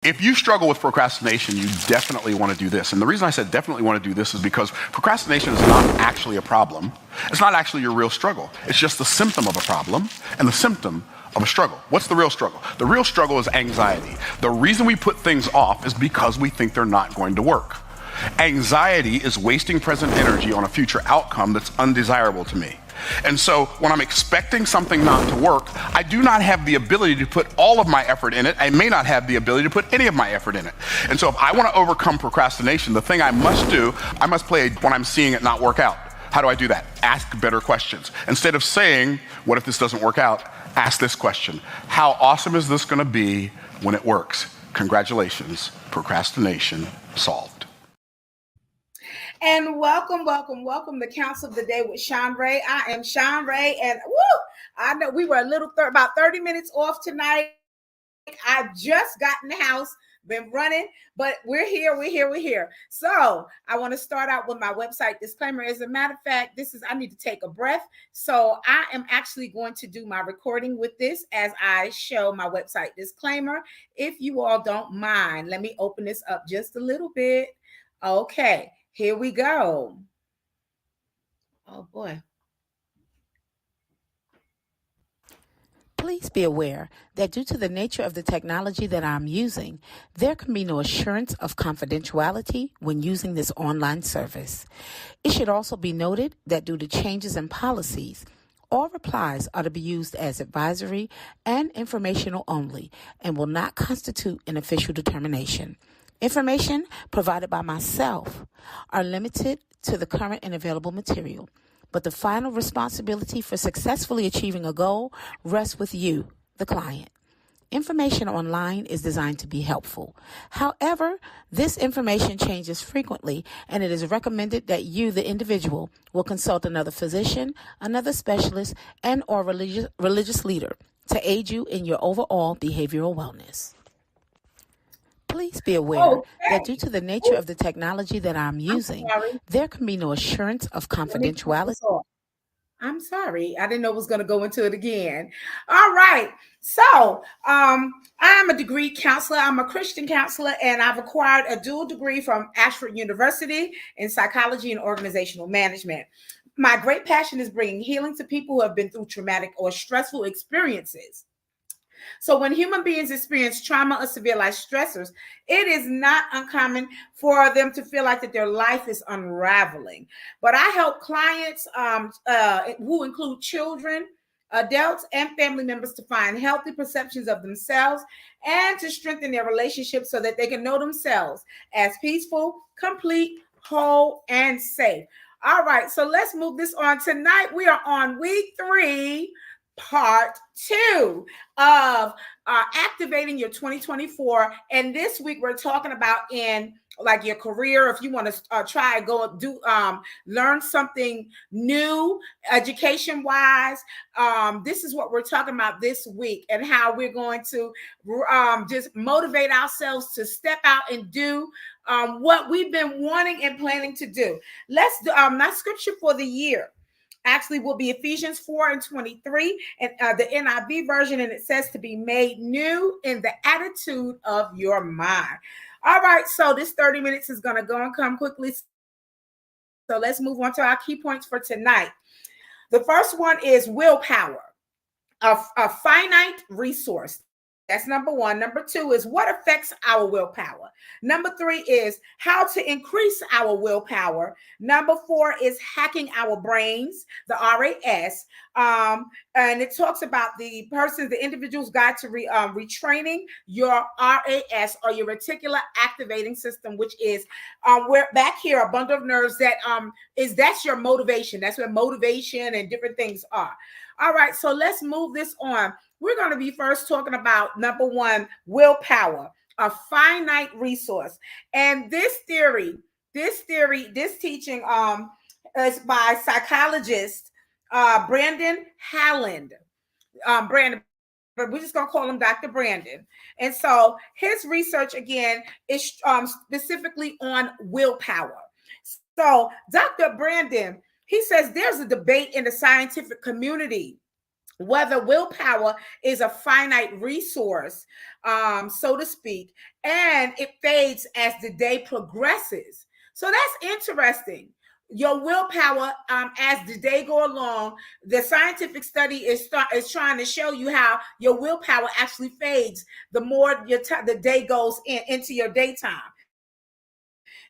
If you struggle with procrastination, you definitely want to do this. And the reason I said definitely want to do this is because procrastination is not actually a problem. It's not actually your real struggle. It's just the symptom of a problem and the symptom of a struggle. What's the real struggle? The real struggle is anxiety. The reason we put things off is because we think they're not going to work. Anxiety is wasting present energy on a future outcome that's undesirable to me. And so when I'm expecting something not to work, I do not have the ability to put all of my effort in it. I may not have the ability to put any of my effort in it. And so if I want to overcome procrastination, the thing I must do, I must play when I'm seeing it not work out. How do I do that? Ask better questions. Instead of saying, what if this doesn't work out? Ask this question. How awesome is this going to be when it works? Congratulations, procrastination solved. And welcome to Counsel of the Day with Shanrae. I am Shanrae, and I know we were about 30 minutes off tonight. I just got in the house, been running, but we're here. So I want to start out with my website disclaimer. As a matter of fact, I need to take a breath. So I am actually going to do my recording with this as I show my website disclaimer. If you all don't mind, let me open this up just a little bit. Okay. Here we go. Oh, boy. Please be aware that due to the nature of the technology that I'm using, there can be no assurance of confidentiality when using this online service. It should also be noted that due to changes in policies, all replies are to be used as advisory and informational only and will not constitute an official determination. Information provided by myself are limited to the current and available material, but the final responsibility for successfully achieving a goal rests with you, the client. Information online is designed to be helpful. However, this information changes frequently, and it is recommended that you, the individual, will consult another physician, another specialist, and or religious leader to aid you in your overall behavioral wellness. Please be aware that due to the nature of the technology that I'm using, there can be no assurance of confidentiality. I'm sorry. I didn't know it was going to go into it again. All right. So I'm a degree counselor. I'm a Christian counselor, and I've acquired a dual degree from Ashford University in psychology and organizational management. My great passion is bringing healing to people who have been through traumatic or stressful experiences. So when human beings experience trauma or severe life stressors, it is not uncommon for them to feel like that their life is unraveling. But I help clients who include children, adults, and family members to find healthy perceptions of themselves and to strengthen their relationships so that they can know themselves as peaceful, complete, whole, and safe. All right, so let's move this on. Tonight, we are on week 3, part 2 of activating your 2024. And this week we're talking about in like your career, if you want to try go do learn something new education wise. This is what we're talking about this week, and how we're going to just motivate ourselves to step out and do what we've been wanting and planning to do. Let's do my scripture for the year actually will be Ephesians 4:23 and the NIV version, and it says to be made new in the attitude of your mind. All right, so this 30 minutes is going to go and come quickly. So let's move on to our key points for tonight. The first one is willpower, a finite resource. That's number 1. Number 2 is what affects our willpower. Number 3 is how to increase our willpower. Number 4 is hacking our brains, the RAS. And it talks about the individual's guide to retraining your RAS, or your reticular activating system, which is where back here, a bundle of nerves that's your motivation. That's where motivation and different things are. All right, so let's move this on. We're going to be first talking about number 1, willpower, a finite resource. And this teaching is by psychologist Brandon Halland. Brandon, but we're just going to call him Dr. Brandon. And so his research, again, is specifically on willpower. So Dr. Brandon, he says there's a debate in the scientific community whether willpower is a finite resource, so to speak, and it fades as the day progresses. So that's interesting. Your willpower, as the day go along, the scientific study is trying to show you how your willpower actually fades the more the day goes into your daytime.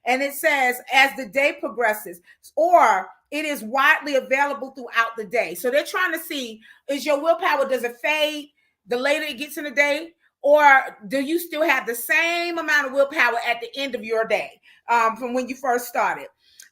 And it says as the day progresses, or it is widely available throughout the day. So they're trying to see, is your willpower, does it fade the later it gets in the day? Or do you still have the same amount of willpower at the end of your day, from when you first started?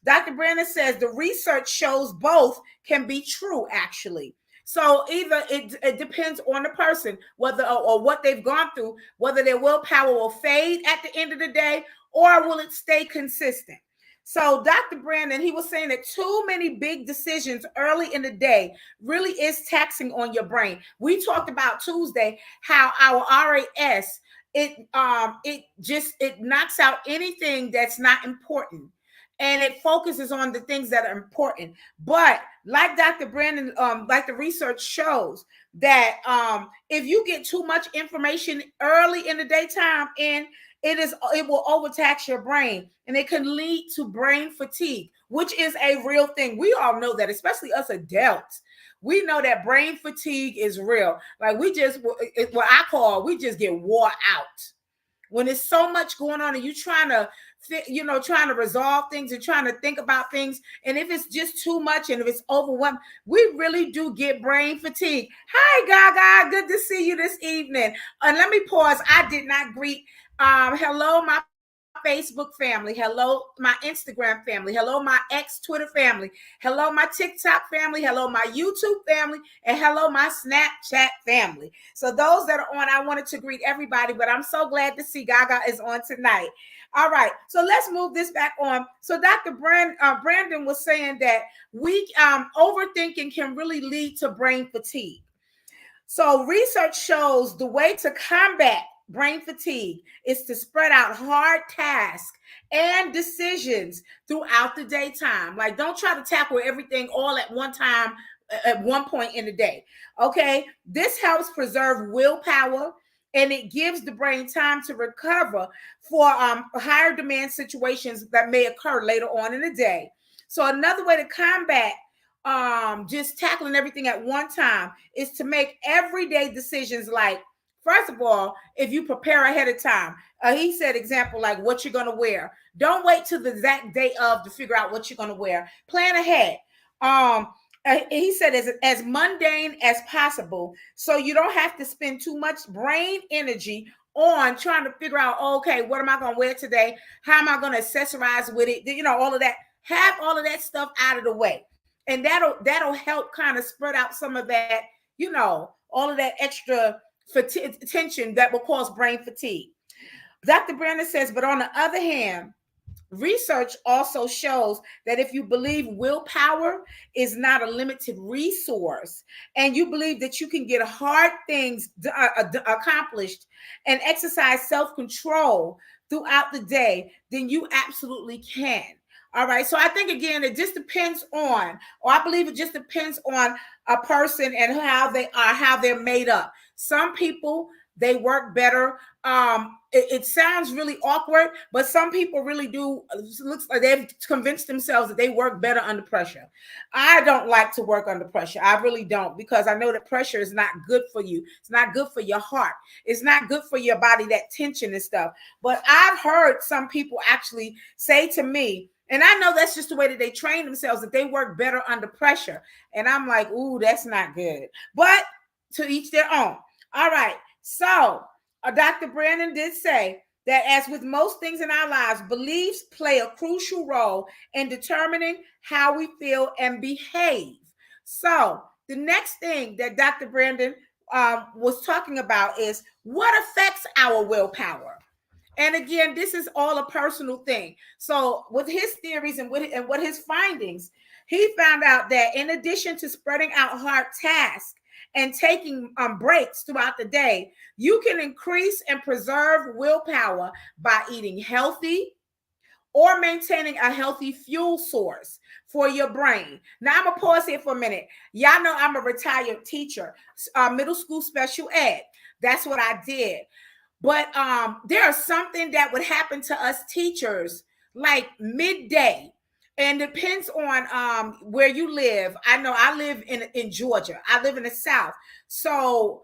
Dr. Brandon says the research shows both can be true, actually. So either it depends on the person, whether or what they've gone through, whether their willpower will fade at the end of the day, or will it stay consistent? So Dr. Brandon, he was saying that too many big decisions early in the day really is taxing on your brain. We talked about Tuesday how our RAS, it knocks out anything that's not important, and it focuses on the things that are important. But like Dr. Brandon, like the research shows that if you get too much information early in the daytime, and it will overtax your brain, and it can lead to brain fatigue, which is a real thing. We all know that, especially us adults. We know that brain fatigue is real. Like we just get wore out when there's so much going on and you trying to resolve things and trying to think about things. And if it's just too much and if it's overwhelmed, we really do get brain fatigue. Hi, Gaga. Good to see you this evening. And let me pause. I did not greet. Hello, my Facebook family. Hello, my Instagram family. Hello, my Twitter family. Hello, my TikTok family. Hello, my YouTube family. And hello, my Snapchat family. So those that are on, I wanted to greet everybody, but I'm so glad to see Gaga is on tonight. All right, so let's move this back on. So Dr. Brandon was saying that overthinking can really lead to brain fatigue. So research shows the way to combat brain fatigue is to spread out hard tasks and decisions throughout the daytime. Like, don't try to tackle everything all at one time at one point in the day. Okay, this helps preserve willpower, and it gives the brain time to recover for higher demand situations that may occur later on in the day. So another way to combat just tackling everything at one time is to make everyday decisions. Like, first of all, if you prepare ahead of time, he said, example, like what you're going to wear. Don't wait till the exact day of to figure out what you're going to wear. Plan ahead. He said as mundane as possible, so you don't have to spend too much brain energy on trying to figure out, okay, what am I going to wear today? How am I going to accessorize with it? All of that. Have all of that stuff out of the way. And that'll help kind of spread out some of that, all of that extra tension that will cause brain fatigue. Dr. Brandon says, but on the other hand, research also shows that if you believe willpower is not a limited resource, and you believe that you can get hard things accomplished and exercise self-control throughout the day, then you absolutely can. All right. So I think, again, it just depends on, or I believe it just depends on a person and how they are, how they're made up. Some people, they work better. It sounds really awkward, but some people really do. It looks like they've convinced themselves that they work better under pressure. I don't like to work under pressure. I really don't, because I know that pressure is not good for you. It's not good for your heart. It's not good for your body, that tension and stuff. But I've heard some people actually say to me, and I know that's just the way that they train themselves, that they work better under pressure. And I'm like, ooh, that's not good. But to each their own. All right. So Dr. Brandon did say that, as with most things in our lives, beliefs play a crucial role in determining how we feel and behave. So the next thing that Dr. Brandon was talking about is what affects our willpower. And again, this is all a personal thing. So with his theories and what his findings, he found out that in addition to spreading out hard tasks and taking breaks throughout the day, you can increase and preserve willpower by eating healthy, or maintaining a healthy fuel source for your brain. Now, I'm going to pause here for a minute. Y'all know I'm a retired teacher, middle school special ed. That's what I did. But there's something that would happen to us teachers like midday. And depends on where you live. I know I live in Georgia. I live in the South. So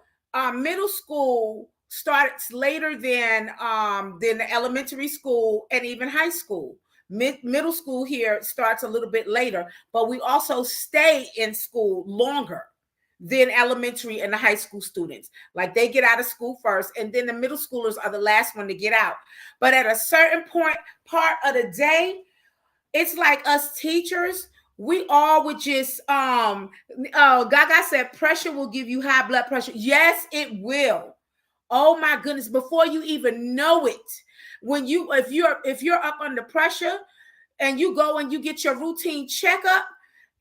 middle school starts later than the elementary school and even high school. Middle school here starts a little bit later, but we also stay in school longer than elementary and the high school students. Like they get out of school first, and then the middle schoolers are the last one to get out. But at a certain part of the day, it's like us teachers, we all would just Gaga said pressure will give you high blood pressure. Yes, it will. Oh my goodness, before you even know it, when if you're up under pressure and you go and you get your routine checkup,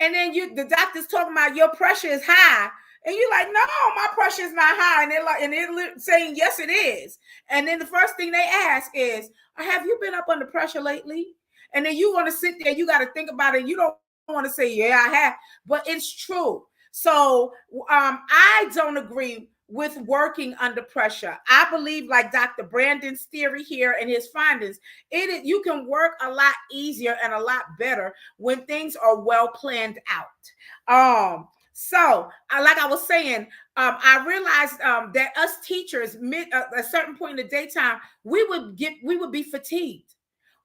and then the doctor's talking about your pressure is high, and you're like, no, my pressure is not high, and they're saying yes, it is. And then the first thing they ask is, have you been up under pressure lately? And then you want to sit there, you got to think about it. You don't want to say, yeah, I have, but it's true. So I don't agree with working under pressure. I believe, like Dr. Brandon's theory here and his findings, you can work a lot easier and a lot better when things are well planned out. So, like I was saying, I realized that us teachers, at a certain point in the daytime, we would be fatigued.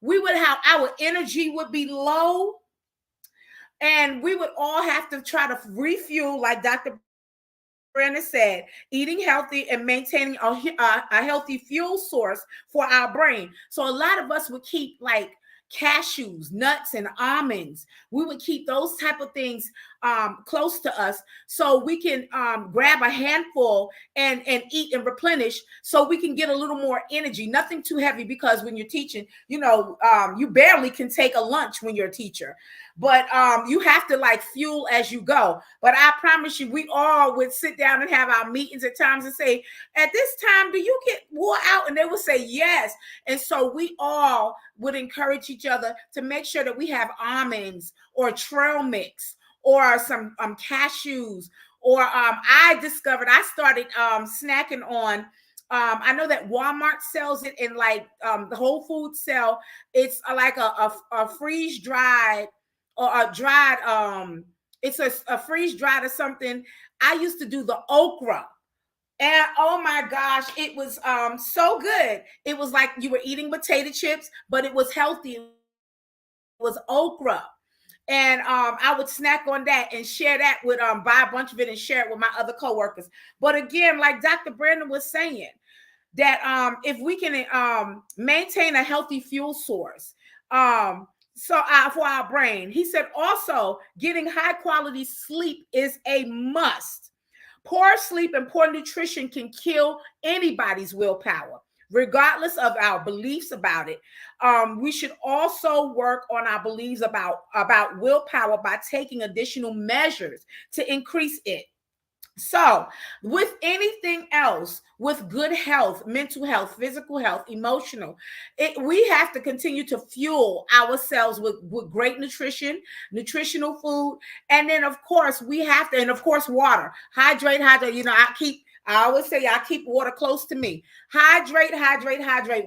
We would have, our energy would be low, and we would all have to try to refuel, like Dr. Brandon said, eating healthy and maintaining a healthy fuel source for our brain. So a lot of us would keep like cashews, nuts, and almonds. We would keep those type of things close to us, so we can grab a handful and eat and replenish, so we can get a little more energy. Nothing too heavy, because when you're teaching, you barely can take a lunch when you're a teacher. But you have to like fuel as you go. But I promise you, we all would sit down and have our meetings at times and say, at this time, do you get wore out? And they would say yes. And so we all would encourage each other to make sure that we have almonds or trail mix or some cashews. Or I started snacking on, I know that Walmart sells it, in like the Whole Foods sell, it's like a freeze dried or a dried, it's a freeze dried or something. I used to do the okra. And oh my gosh, it was so good. It was like you were eating potato chips, but it was healthy. It was okra. And I would snack on that and share that with buy a bunch of it and share it with my other coworkers. But again, like Dr. Brandon was saying, that if we can maintain a healthy fuel source, for our brain, he said also getting high quality sleep is a must. Poor sleep and poor nutrition can kill anybody's willpower, regardless of our beliefs about it. We should also work on our beliefs about willpower by taking additional measures to increase it. So, with anything else, with good health, mental health, physical health, emotional, we have to continue to fuel ourselves with great nutritional food. And then, of course, we have to, and of course, water. Hydrate. I always say I keep water close to me. Hydrate.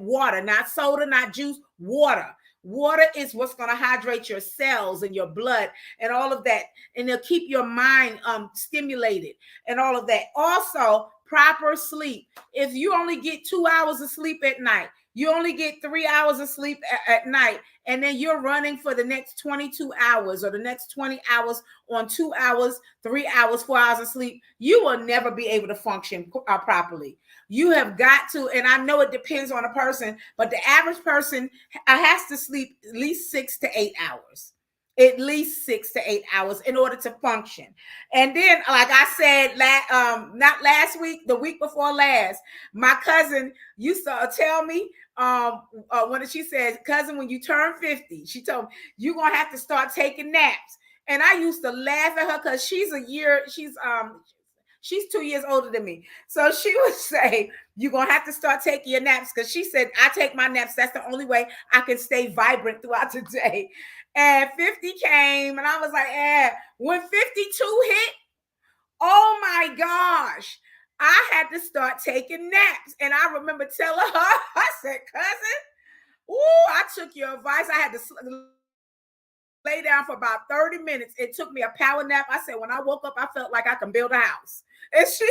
Water, not soda, not juice, water. Water is what's going to hydrate your cells and your blood and all of that. And it'll keep your mind stimulated and all of that. Also, proper sleep. If you only get 2 hours of sleep at night, you only get 3 hours of sleep at night, and then you're running for the next 22 hours or the next 20 hours on 2 hours, 3 hours, 4 hours of sleep, you will never be able to function properly. You have got to, and I know it depends on a person, but the average person has to sleep at least 6 to 8 hours. At least 6 to 8 hours in order to function. And then, like I said, not last week, the week before last, my cousin used to tell me, when she said, cousin, when you turn 50, she told me, you're going to have to start taking naps. And I used to laugh at her because she's She's 2 years older than me. So she would say, you're going to have to start taking your naps, because she said, I take my naps. That's the only way I can stay vibrant throughout the day. And 50 came, and I was like, when 52 hit, oh my gosh, I had to start taking naps. And I remember telling her, I said, cousin, I took your advice. I had to lay down for about 30 minutes. It took me a power nap. I said, when I woke up, I felt like I can build a house. And she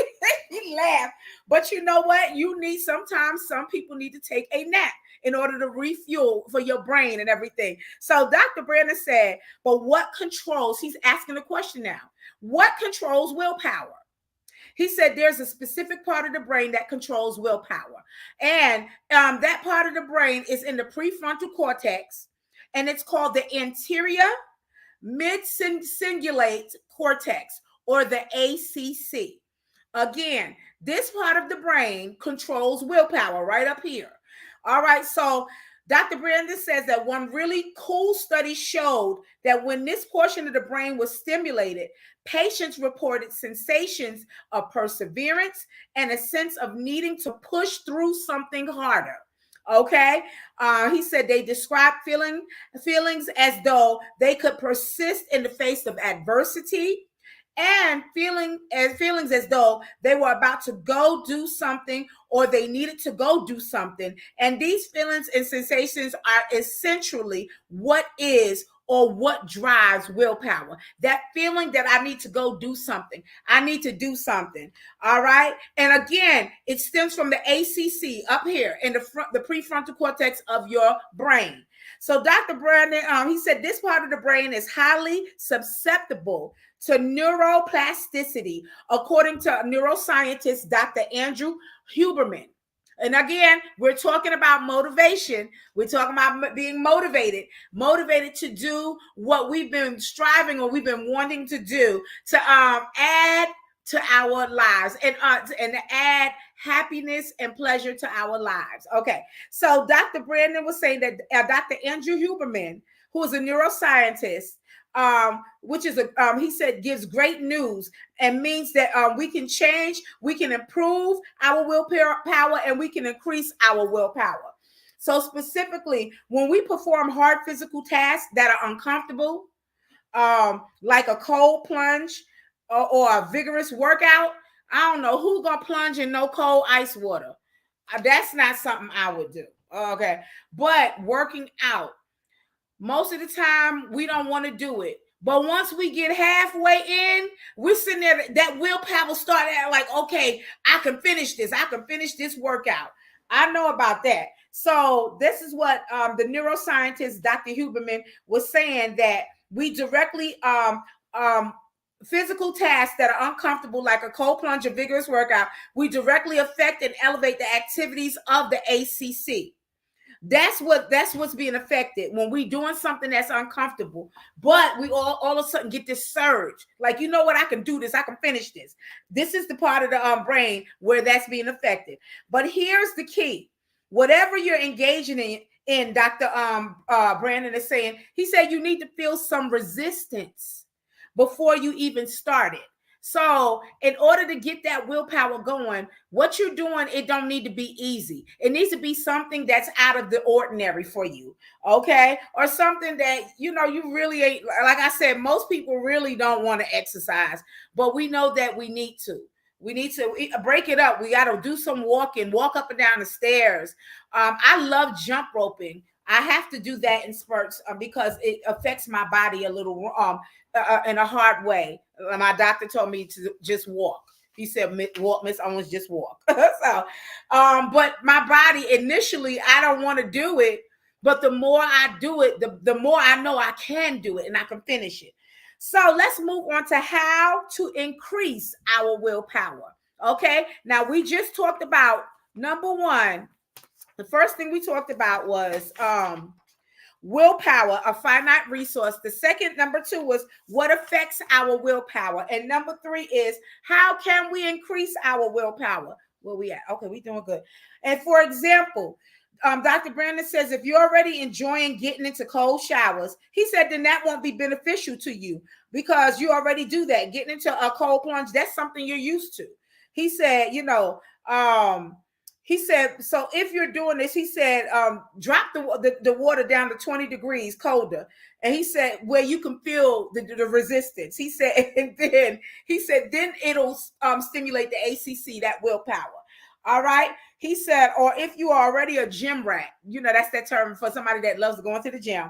laughed. But you know what? Sometimes some people need to take a nap in order to refuel for your brain and everything. So Dr. Brandon said, but what controls, he's asking a question now, what controls willpower? He said there's a specific part of the brain that controls willpower. And that part of the brain is in the prefrontal cortex, and it's called the anterior mid-cingulate cortex, or the ACC. Again, this part of the brain controls willpower right up here. All right, so Dr. Brandon says that one really cool study showed that when this portion of the brain was stimulated, patients reported sensations of perseverance and a sense of needing to push through something harder. Okay. He said they described feelings as though they could persist in the face of adversity, and feelings as though they were about to go do something, or they needed to go do something. And these feelings and sensations are essentially what drives willpower. That feeling that I need to go do something. I need to do something. All right. And again, it stems from the ACC up here in the prefrontal cortex of your brain. So Dr. Brandon, he said this part of the brain is highly susceptible to neuroplasticity, according to neuroscientist Dr. Andrew Huberman. And again, we're talking about motivation. We're talking about being motivated to do what we've been striving or we've been wanting to do, to add to our lives and add happiness and pleasure to our lives. Okay, so Dr. Brandon was saying that Dr. Andrew Huberman, who is a neuroscientist, which is he said gives great news and means that we can change, we can improve our willpower, and we can increase our willpower. So specifically, when we perform hard physical tasks that are uncomfortable, like a cold plunge or a vigorous workout, I don't know who's gonna plunge in no cold ice water. That's not something I would do. Okay, but working out, most of the time we don't want to do it. But once we get halfway in, we're sitting there, that willpower start out like, okay, I can finish this. I can finish this workout. I know about that. So this is what the neuroscientist, Dr. Huberman, was saying, that we directly, physical tasks that are uncomfortable, like a cold plunge or vigorous workout, we directly affect and elevate the activities of the ACC. That's what's being affected when we doing something that's uncomfortable, but we all of a sudden get this surge, like, you know what, I can do this, I can finish this. This is the part of the brain where that's being affected. But here's the key: whatever you're engaging in, Dr. Brandon is saying, he said you need to feel some resistance before you even start it. So in order to get that willpower going, what you're doing, it don't need to be easy. It needs to be something that's out of the ordinary for you, okay? Or something that, you really ain't, like I said, most people really don't want to exercise, but we know that we need to. We need to break it up. We got to do some walking, walk up and down the stairs. I love jump roping. I have to do that in spurts because it affects my body a little in a hard way. My doctor told me to just walk. He said, "Walk, Miss Owens, just walk." So, but my body initially, I don't want to do it, but the more I do it, the more I know I can do it and I can finish it. So let's move on to how to increase our willpower. Okay, now we just talked about number one. The first thing we talked about was willpower, a finite resource. The second, number two, was what affects our willpower. And number three is how can we increase our willpower? Where we at? Okay, we doing good. And for example, Dr. Brandon says if you're already enjoying getting into cold showers, he said then that won't be beneficial to you. because you already do that. Getting into a cold plunge, that's something you're used to. He said, he said, so if you're doing this, he said, drop the water down to 20 degrees colder. And he said, where you can feel the resistance. He said, and then he said, then it'll stimulate the ACC, that willpower. All right. He said, or if you are already a gym rat, that's that term for somebody that loves going to the gym.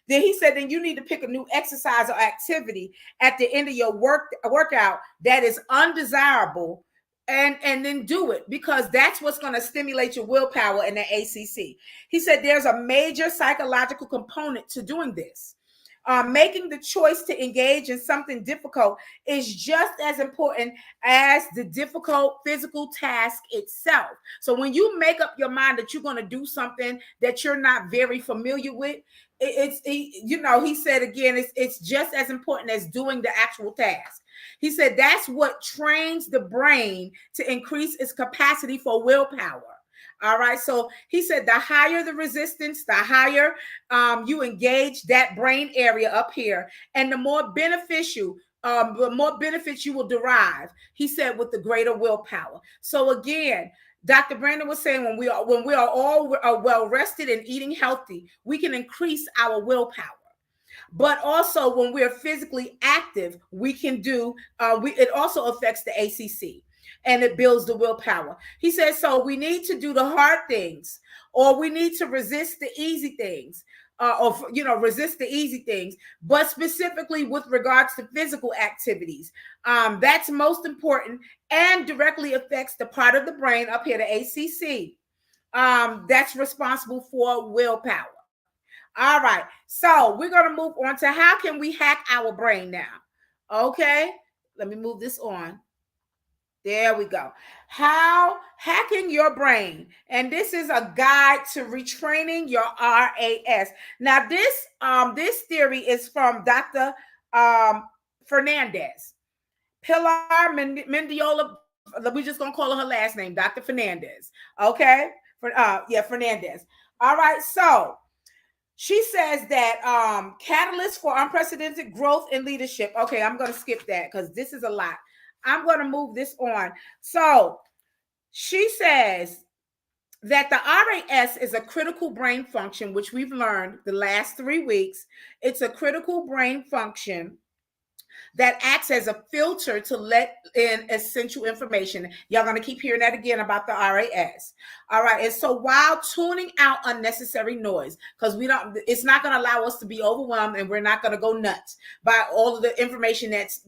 Then he said, then you need to pick a new exercise or activity at the end of your workout that is undesirable, and then do it, because that's what's going to stimulate your willpower and the ACC. He said there's a major psychological component to doing this. Making the choice to engage in something difficult is just as important as the difficult physical task itself. So when you make up your mind that you're going to do something that you're not very familiar with, he said again, it's just as important as doing the actual task. He said that's what trains the brain to increase its capacity for willpower. All right. So he said the higher the resistance, the higher you engage that brain area up here, and the more benefits you will derive, he said, with the greater willpower. So again, Dr. Brandon was saying when we are all well rested and eating healthy, we can increase our willpower. But also when we're physically active, we can do, it also affects the ACC and it builds the willpower. He says, so we need to do the hard things, or we need to resist the easy things, resist the easy things, but specifically with regards to physical activities. That's most important and directly affects the part of the brain up here, the ACC, that's responsible for willpower. All right, so we're going to move on to how can we hack our brain now? Okay, let me move this on. There we go. How hacking your brain. And this is a guide to retraining your RAS. Now, this theory is from Dr. Fernandez. Pilar Mendiola. We're just going to call her last name, Dr. Fernandez. Okay? Fernandez. All right, so she says that catalyst for unprecedented growth in leadership. Okay, I'm going to skip that because this is a lot. I'm going to move this on. So she says that the RAS is a critical brain function, which we've learned the last 3 weeks. It's a critical brain function that acts as a filter to let in essential information. Y'all going to keep hearing that again about the RAS. All right. And so while tuning out unnecessary noise, because it's not going to allow us to be overwhelmed, and we're not going to go nuts by all of the information that's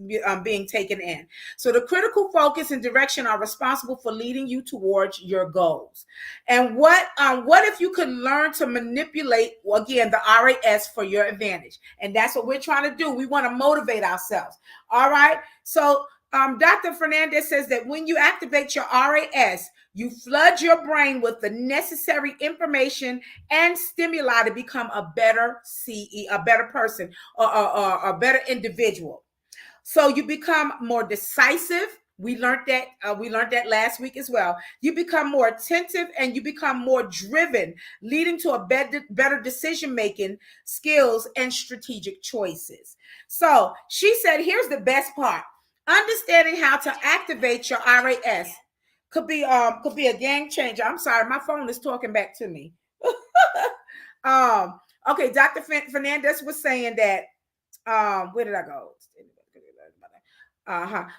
being taken in. So the critical focus and direction are responsible for leading you towards your goals. And what if you could learn to manipulate, again, the RAS for your advantage? And that's what we're trying to do. We want to motivate ourselves. All right. So Dr. Fernandez says that when you activate your RAS, you flood your brain with the necessary information and stimuli to become a better a better person, or a better individual. So you become more decisive. We learned that last week as well. You become more attentive and you become more driven, leading to a better decision-making skills and strategic choices. So she said, here's the best part. Understanding how to activate your RAS could be a game changer. I'm sorry, my phone is talking back to me. Okay, Dr. Fernandez was saying that, where did I go?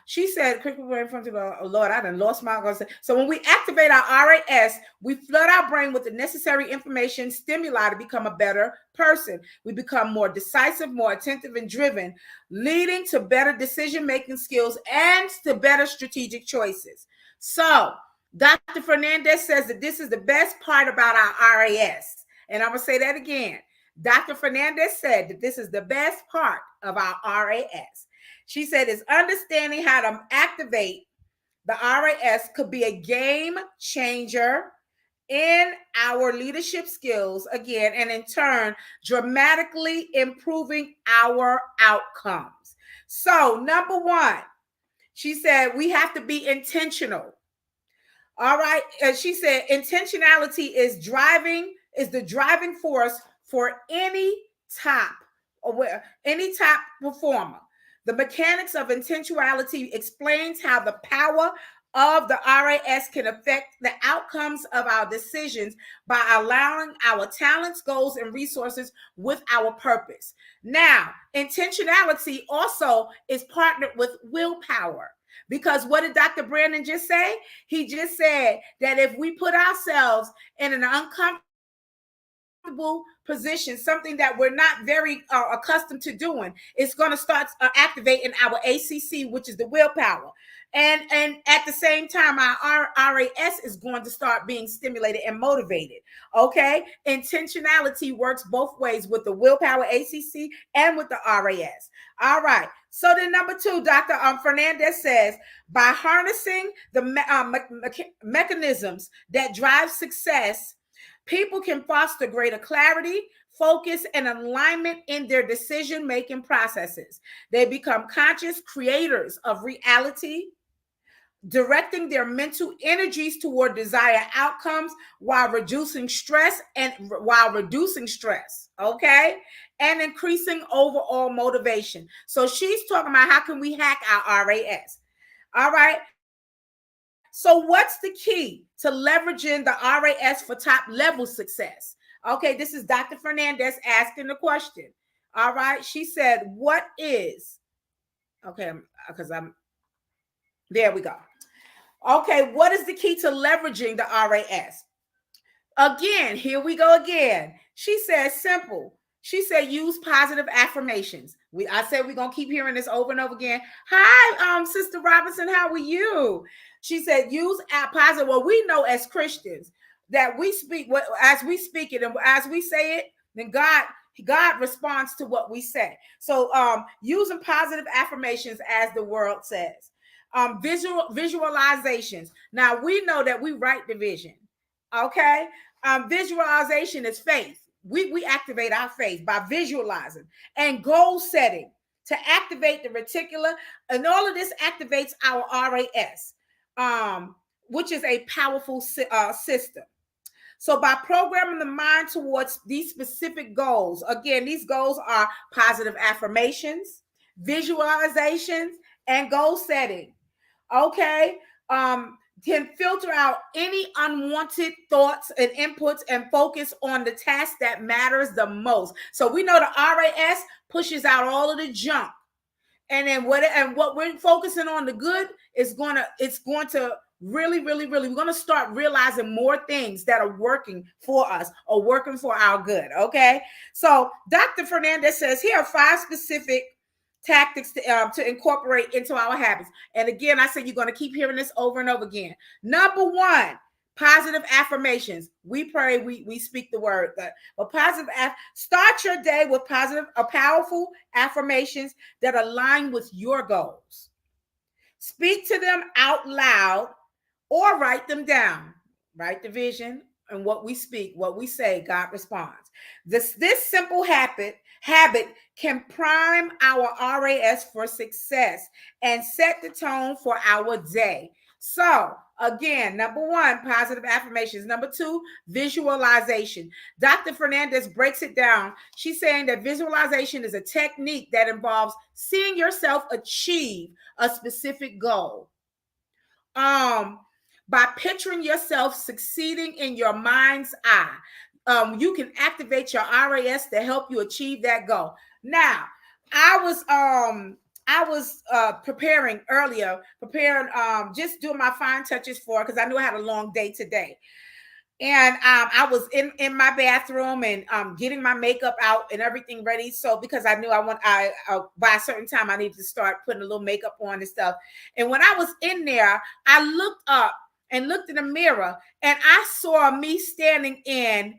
She said, critical brain function. Oh Lord, I done lost my. So when we activate our RAS, we flood our brain with the necessary information, stimuli to become a better person. We become more decisive, more attentive, and driven, leading to better decision-making skills and to better strategic choices. So Dr. Fernandez says that this is the best part about our RAS. And I'm going to say that again. Dr. Fernandez said that this is the best part of our RAS. She said is understanding how to activate the RAS could be a game changer in our leadership skills, again, and in turn, dramatically improving our outcomes. So, number one, she said we have to be intentional. All right. She said intentionality is the driving force for any top performer. The mechanics of intentionality explains how the power of the RAS can affect the outcomes of our decisions by allowing our talents, goals, and resources with our purpose. Now, intentionality also is partnered with willpower. Because what did Dr. Brandon just say? He just said that if we put ourselves in an uncomfortable position, something that we're not very accustomed to doing, it's going to start activating our ACC, which is the willpower. And at the same time, our RAS is going to start being stimulated and motivated. Okay, intentionality works both ways with the willpower ACC and with the RAS. All right. So then, number 2, Dr. Fernandez says, by harnessing the mechanisms that drive success, people can foster greater clarity, focus, and alignment in their decision-making processes. They become conscious creators of reality, directing their mental energies toward desired outcomes while reducing stress, okay, and increasing overall motivation. So she's talking about how can we hack our RAS. All right. So what's the key to leveraging the RAS for top level success? Okay, this is Dr. Fernandez asking the question. All right, she said, what is, okay, because there we go. Okay, what is the key to leveraging the RAS? Again, here we go again. She said simple. She said use positive affirmations. I said we're gonna keep hearing this over and over again. Hi, Sister Robinson, how are you? She said use positive. Well, we know as Christians that we speak as we speak it and as we say it, then God responds to what we say. So using positive affirmations, as the world says. Visualizations. Now we know that we write the vision. Okay. Visualization is faith. We activate our faith by visualizing, and goal setting to activate the reticular, and all of this activates our RAS, which is a powerful system. So by programming the mind towards these specific goals, again, these goals are positive affirmations, visualizations, and goal setting. Okay. Can filter out any unwanted thoughts and inputs and focus on the task that matters the most. So we know the RAS pushes out all of the junk. And then what we're focusing on, the good, it's going to really, really, really, we're going to start realizing more things that are working for us or working for our good. Okay. So Dr. Fernandez says here are 5 specific tactics to incorporate into our habits. And again, I said you're going to keep hearing this over and over again. Number 1, positive affirmations. We pray, we speak the word. But start your day with powerful affirmations that align with your goals. Speak to them out loud or write them down. Write the vision, and what we speak, what we say, God responds. This simple habit can prime our RAS for success and set the tone for our day. So again, number 1, positive affirmations. Number 2, visualization. Dr. Fernandez breaks it down. She's saying that visualization is a technique that involves seeing yourself achieve a specific goal. By picturing yourself succeeding in your mind's eye, you can activate your RAS to help you achieve that goal. Now, I was preparing, just doing my fine touches because I knew I had a long day today. And I was in my bathroom and getting my makeup out and everything ready. So because I knew by a certain time I needed to start putting a little makeup on and stuff. And when I was in there, I looked up and looked in the mirror, and I saw me standing in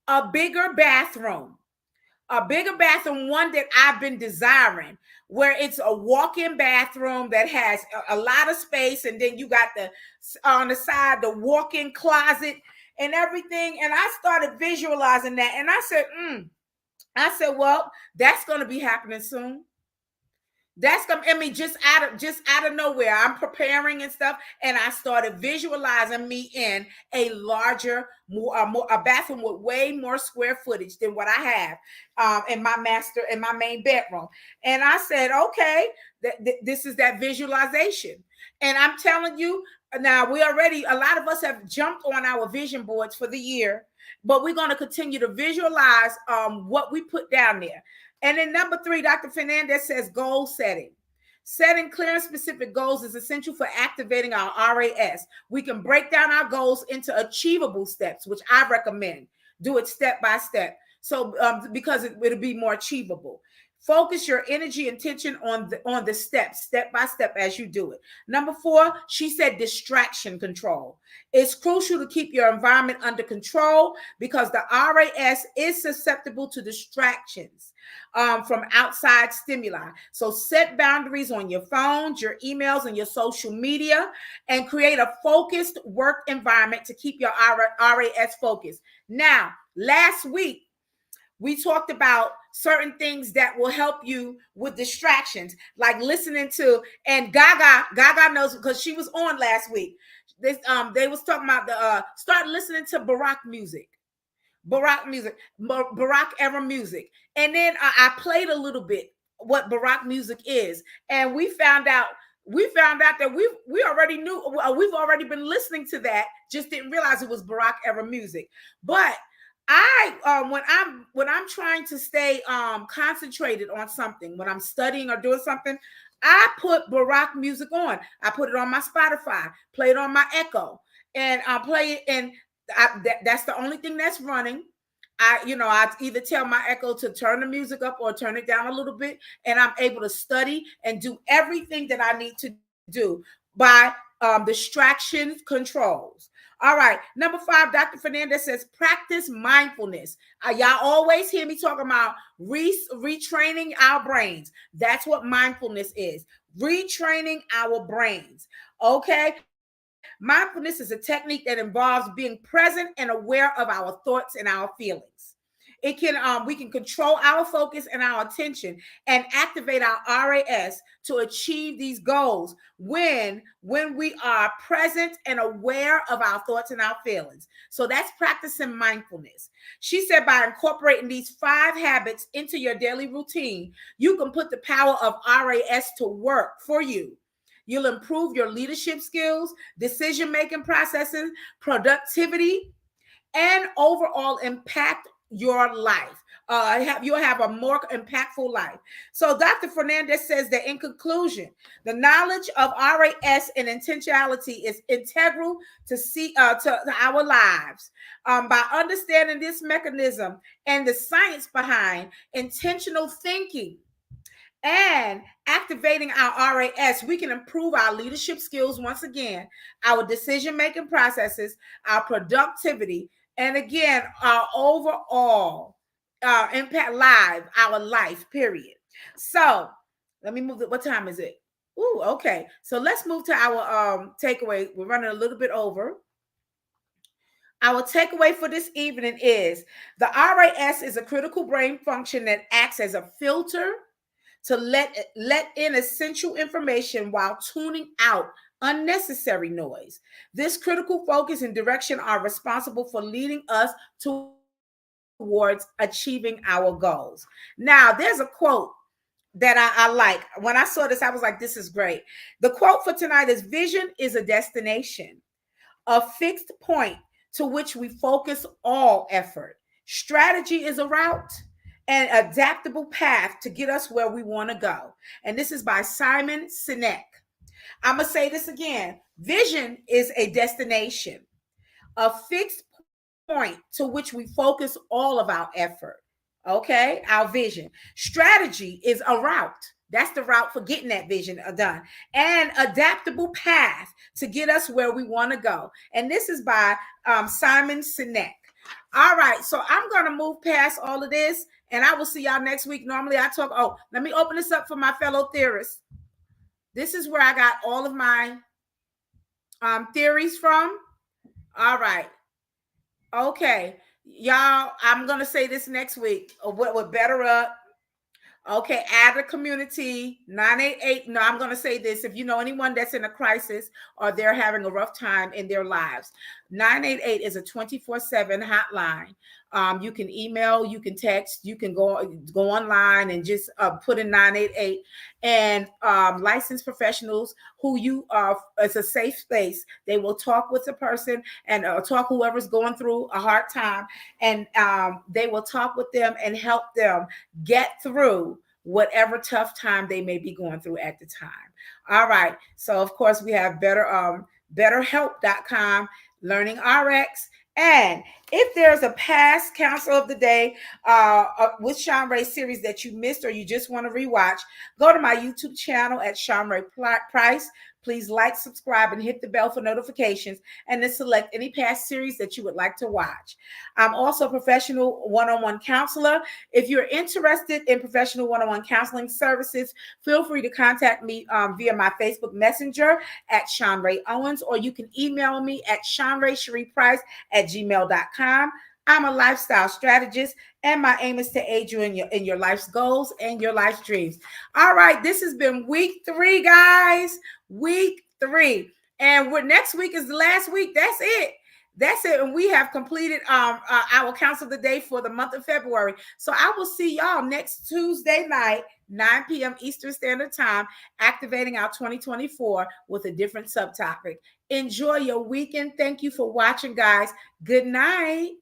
a bigger bathroom, one that I've been desiring, where it's a walk-in bathroom that has a lot of space, and then you got on the side the walk-in closet and everything. And I started visualizing that, and I said, well, that's going to be happening soon. That's I mean, just out of nowhere, I'm preparing and stuff, and I started visualizing me in a larger, a bathroom with way more square footage than what I have in my main bedroom. And I said, okay, this is that visualization. And I'm telling you, now a lot of us have jumped on our vision boards for the year, but we're going to continue to visualize what we put down there. And then number 3, Dr. Fernandez says goal setting. Setting clear and specific goals is essential for activating our RAS. We can break down our goals into achievable steps, which I recommend. Do it step by step. So because it'll be more achievable. Focus your energy and attention on the steps, step by step, as you do it. Number 4, she said distraction control. It's crucial to keep your environment under control because the RAS is susceptible to distractions from outside stimuli. So set boundaries on your phones, your emails, and your social media, and create a focused work environment to keep your RAS focused. Now, last week, we talked about certain things that will help you with distractions, like listening to, and Gaga knows because she was on last week. They was talking about start listening to Barack era music. And then I played a little bit what Barack music is, and we found out that we already knew, we've already been listening to that, just didn't realize it was Barack era music. But when I'm trying to stay concentrated on something, when I'm studying or doing something, I put Barack music on. I put it on my Spotify, play it on my Echo, and I play it, and that's the only thing that's running. I either tell my Echo to turn the music up or turn it down a little bit, and I'm able to study and do everything that I need to do by distraction controls. All right, number 5, Dr. Fernandez says practice mindfulness. Y'all always hear me talking about retraining our brains. That's what mindfulness is, retraining our brains. Okay, mindfulness is a technique that involves being present and aware of our thoughts and our feelings. We can control our focus and our attention and activate our RAS to achieve these goals when we are present and aware of our thoughts and our feelings. So that's practicing mindfulness. She said by incorporating these 5 habits into your daily routine, you can put the power of RAS to work for you. You'll improve your leadership skills, decision-making processes, productivity, and overall impact your life. You'll have a more impactful life. So Dr. Fernandez says that in conclusion, the knowledge of RAS and intentionality is integral to our lives. By understanding this mechanism and the science behind intentional thinking and activating our RAS, we can improve our leadership skills once again, our decision-making processes, our productivity, and again, our overall impact our life, period. So let me move. What time is it? Ooh, okay. So let's move to our takeaway. We're running a little bit over. Our takeaway for this evening is the RAS is a critical brain function that acts as a filter to let in essential information while tuning out unnecessary noise. This critical focus and direction are responsible for leading us towards achieving our goals. Now, there's a quote that I like. When I saw this, I was like, this is great. The quote for tonight is, vision is a destination, a fixed point to which we focus all effort. Strategy is a route, an adaptable path to get us where we want to go. And this is by Simon Sinek. I'm going to say this again. Vision is a destination, a fixed point to which we focus all of our effort. Okay, our vision. Strategy is a route. That's the route for getting that vision done. And adaptable path to get us where we want to go. And this is by Simon Sinek. All right, so I'm going to move past all of this, and I will see y'all next week. Normally I talk, let me open this up for my fellow theorists. This is where I got all of my theories from. All right. Okay, y'all, I'm going to say this next week. What better up? Okay, add a community 988. No, I'm going to say this. If you know anyone that's in a crisis or they're having a rough time in their lives, 988 is a 24/7 hotline. You can email, you can text, you can go online and just put in 988, and licensed professionals who you it's a safe space. They will talk with the person and talk whoever's going through a hard time, and they will talk with them and help them get through whatever tough time they may be going through at the time. All right. So of course we have betterhelp.com, Learning RX. And if there's a past Counsel of the Day with Shanrae series that you missed or you just want to rewatch, go to my YouTube channel at Shanrae Price. Please like, subscribe, and hit the bell for notifications, and then select any past series that you would like to watch. I'm also a professional one-on-one counselor. If you're interested in professional one-on-one counseling services, feel free to contact me via my Facebook Messenger at Shanrae Owens, or you can email me at shanrae.price@gmail.com. I'm a lifestyle strategist, and my aim is to aid you in your life's goals and your life's dreams. All right, this has been week 3, guys. Week 3, and next week is the last week. That's it. And we have completed our Counsel of the Day for the month of February. So I will see y'all next Tuesday night, 9 p.m. Eastern Standard Time, activating our 2024 with a different subtopic. Enjoy your weekend. Thank you for watching, guys. Good night.